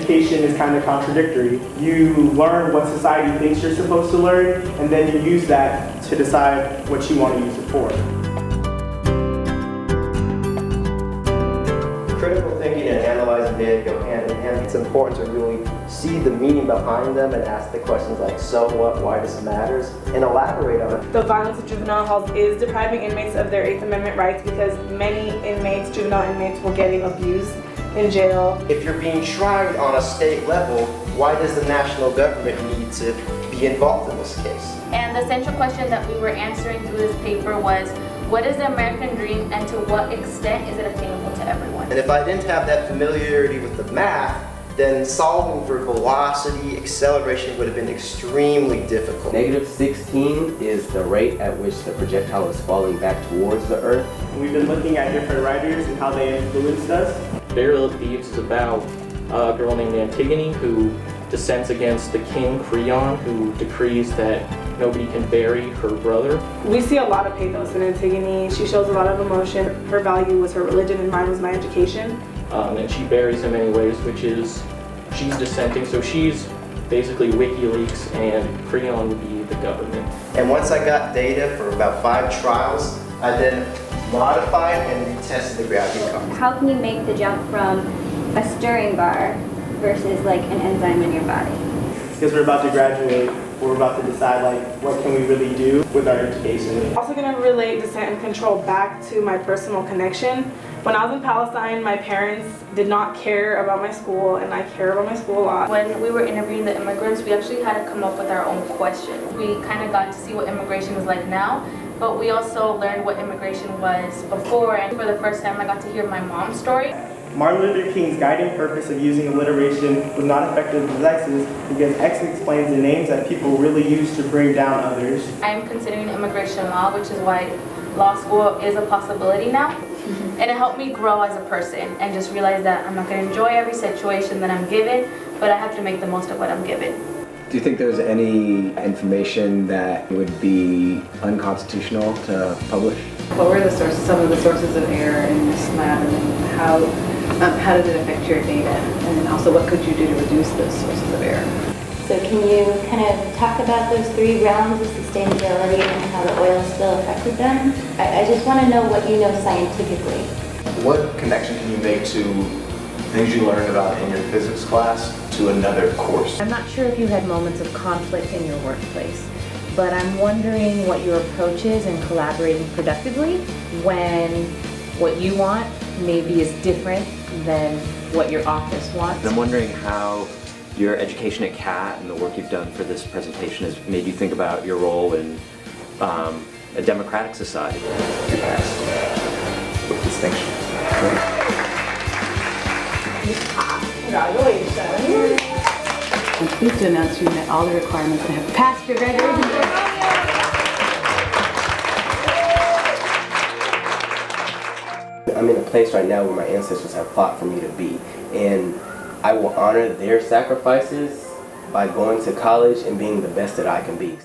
education is kind of contradictory. You learn what society thinks you're supposed to learn, and then you use that to decide what you want to use it for. Critical thinking and analyzing data go hand in hand. It's important to really see the meaning behind them and ask the questions like, so what, why this matters, and elaborate on it. The violence in juvenile halls is depriving inmates of their 8th Amendment rights because many inmates, juvenile inmates, were getting abused in jail. If you're being tried on a state level, why does the national government need to be involved in this case? And the central question that we were answering through this paper was, what is the American dream and to what extent is it attainable to everyone? And if I didn't have that familiarity with the math, then solving for velocity, acceleration would have been extremely difficult. -16 is the rate at which the projectile is falling back towards the Earth. We've been looking at different writers and how they influenced us. Burial of Thieves is about a girl named Antigone who dissents against the king Creon, who decrees that nobody can bury her brother. We see a lot of pathos in Antigone. She shows a lot of emotion. Her value was her religion and mine was my education. And she buries him anyways, which is, she's dissenting, so she's basically WikiLeaks and Creon would be the government. And once I got data for about 5 trials, I then modified and retested the gravity car. How can you make the jump from a stirring bar versus like an enzyme in your body? Because we're about to graduate, we're about to decide like what can we really do with our education. I'm also going to relate dissent and control back to my personal connection. When I was in Palestine, my parents did not care about my school, and I care about my school a lot. When we were interviewing the immigrants, we actually had to come up with our own questions. We kind of got to see what immigration is like now, but we also learned what immigration was before, and for the first time I got to hear my mom's story. Martin Luther King's guiding purpose of using alliteration was not effective with X's because X explains the names that people really use to bring down others. I am considering immigration law, which is why law school is a possibility now. And it helped me grow as a person and just realize that I'm not going to enjoy every situation that I'm given, but I have to make the most of what I'm given. Do you think there's any information that would be unconstitutional to publish? What were some of the sources of error in this lab, and how did it affect your data? And also, what could you do to reduce those sources of error? So can you kind of talk about those 3 realms of sustainability and how the oil spill affected them? I just want to know what you know scientifically. What connection can you make to things you learned about in your physics class to another course? I'm not sure if you had moments of conflict in your workplace, but I'm wondering what your approach is in collaborating productively when what you want maybe is different than what your office wants. I'm wondering how your education at CAT and the work you've done for this presentation has made you think about your role in a democratic society. You passed with distinction. I'm pleased to announce you met all the requirements and have passed your graduation. I'm in a place right now where my ancestors have fought for me to be, and I will honor their sacrifices by going to college and being the best that I can be.